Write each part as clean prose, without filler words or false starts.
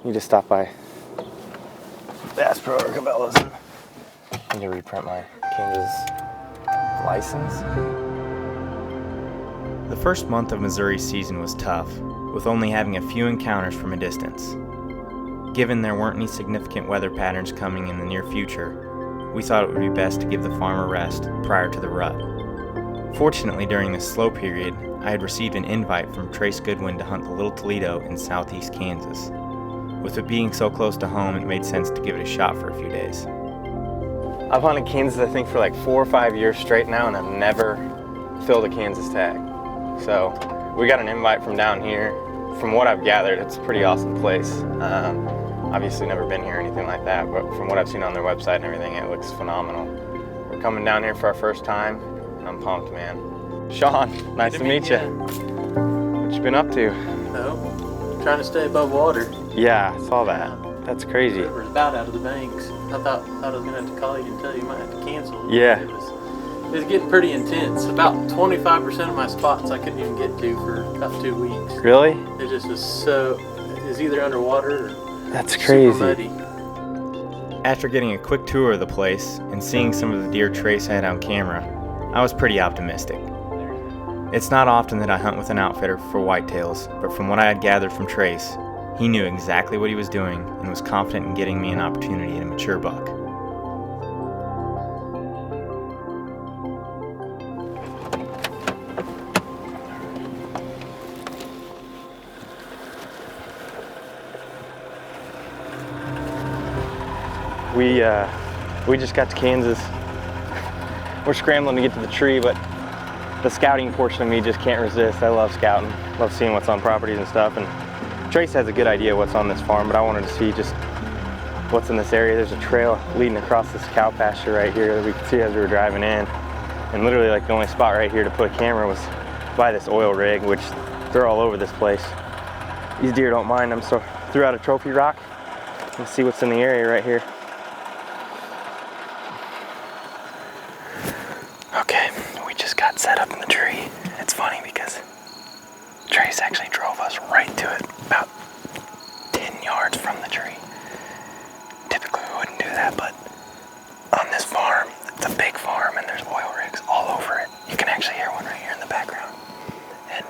You just stop by Bass Pro or Cabela's and I need to reprint my Kansas license. The first month of Missouri's season was tough, with only having a few encounters from a distance. Given there weren't any significant weather patterns coming in the near future, we thought it would be best to give the farm a rest prior to the rut. Fortunately, during this slow period, I had received an invite from Trace Goodwin to hunt the Little Toledo in southeast Kansas. With it being so close to home, it made sense to give it a shot for a few days. I've hunted Kansas, I think, for like 4 or 5 years straight now, and I've never filled a Kansas tag. So we got an invite from down here. From what I've gathered, it's a pretty awesome place. Obviously never been here or anything like that, but from what I've seen on their website and everything, it looks phenomenal. We're coming down here for our first time, and I'm pumped, man. Shawn, nice to meet you. What you been up to? Oh, trying to stay above water. Yeah, I saw that. That's crazy. It was about out of the banks. I thought I was gonna have to call you and tell you might have to cancel. Yeah. It was getting pretty intense. About 25% of my spots I couldn't even get to for about 2 weeks. Really? It just was it was either underwater or that's crazy. super muddy. After getting a quick tour of the place and seeing some of the deer Trace had on camera, I was pretty optimistic. It's not often that I hunt with an outfitter for whitetails, but from what I had gathered from Trace, he knew exactly what he was doing and was confident in getting me an opportunity at a mature buck. We just got to Kansas. We're scrambling to get to the tree, but the scouting portion of me just can't resist. I love scouting, love seeing what's on properties and stuff. And Trace has a good idea what's on this farm, but I wanted to see just what's in this area. There's a trail leading across this cow pasture right here that we could see as we were driving in. And literally like the only spot right here to put a camera was by this oil rig, which they're all over this place. These deer don't mind them, so threw out a trophy rock. Let's see what's in the area right here. Okay, we just got set up in the tree. It's funny because Trace actually drove us right to it, about 10 yards from the tree. Typically we wouldn't do that, but on this farm, it's a big farm and there's oil rigs all over it. You can actually hear one right here in the background. And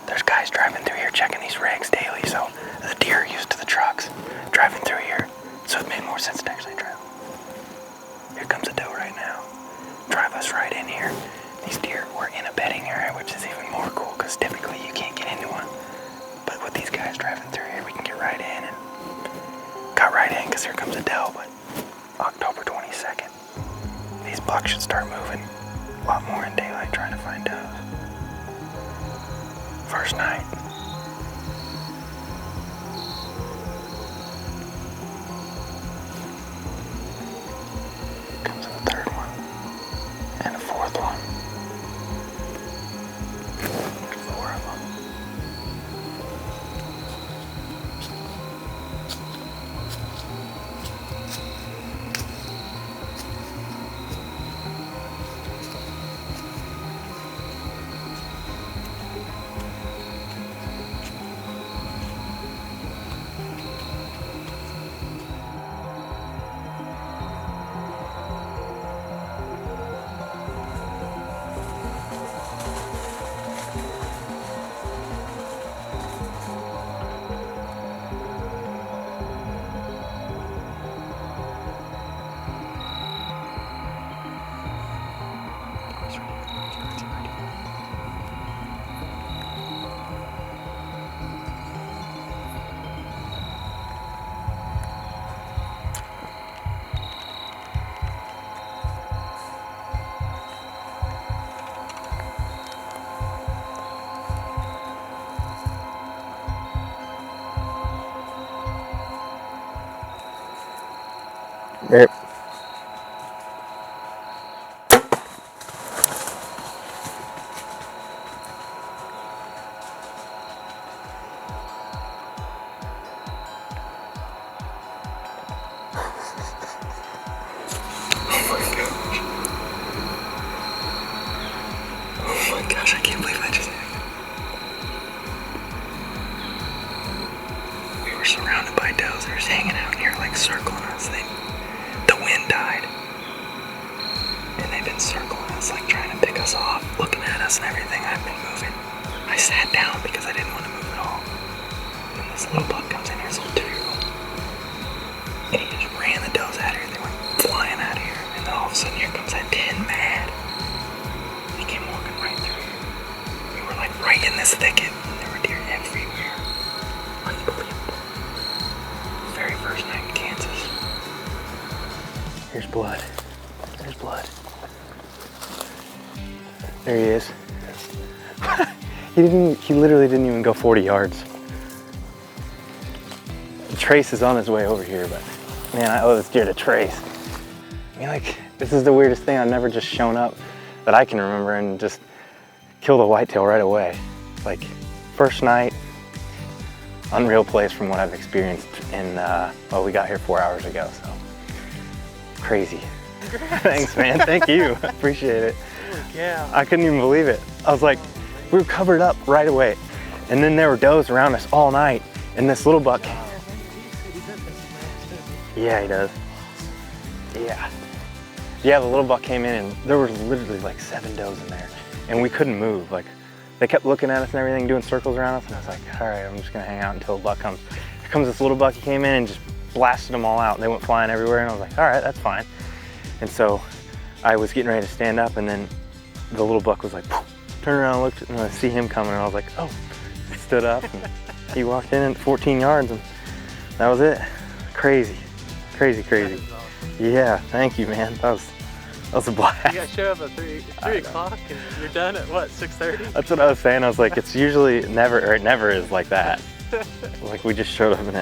there's guys driving through here checking these rigs daily, so the deer are used to the trucks driving through here, so it made more sense to actually drive. Here comes a doe right now. Drive us right in here. These deer were in a bedding area, which is even more cool because typically you can't get into one. But with these guys driving through here, we can get right in and got right in because here comes a doe. But October 22nd, these bucks should start moving a lot more in daylight trying to find does. First night. Comes the third one. And a fourth one. There's 4 of them. We're surrounded by does. They're just hanging out here, like circling us. The wind died. And they've been circling us, like trying to pick us off, looking at us and everything. I've been moving. I sat down because I didn't want to move at all. And then this little buck comes in here, this little 2-year-old. And he just ran the does out of here. They went flying out of here. And then all of a sudden here comes that 10 mad. He came walking right through here. We were like right in this thicket. And there were deer everywhere. Unbelievable. Very first night in Kansas. Here's blood. There's blood. There he is. He literally didn't even go 40 yards. Trace is on his way over here, but man, I owe this deer to Trace. I mean, like, this is the weirdest thing. I've never just shown up that I can remember and just killed a whitetail right away. Like, first night, unreal place from what I've experienced in, well, we got here 4 hours ago, so crazy. Thanks, man. Thank you. Appreciate it. Yeah. I couldn't even believe it. I was like, we were covered up right away. And then there were does around us all night. And this little buck. Yeah, he does. Yeah. Yeah, the little buck came in and there was literally like 7 does in there. And we couldn't move. Like, they kept looking at us and everything, doing circles around us. And I was like, all right, I'm just gonna hang out until the buck comes. Here comes this little buck. He came in and just blasted them all out. They went flying everywhere. And I was like, all right, that's fine. And so I was getting ready to stand up, and then the little buck was like, poof, turned around and looked, and I see him coming, and I was like, oh. He stood up, and he walked in at 14 yards, and that was it. Crazy, crazy, crazy. Yeah, thank you, man. That was a blast. You gotta show up at 3 o'clock, and you're done at what, 6:30? That's what I was saying. I was like, it's usually never, or it never is like that. Like, we just showed up in it.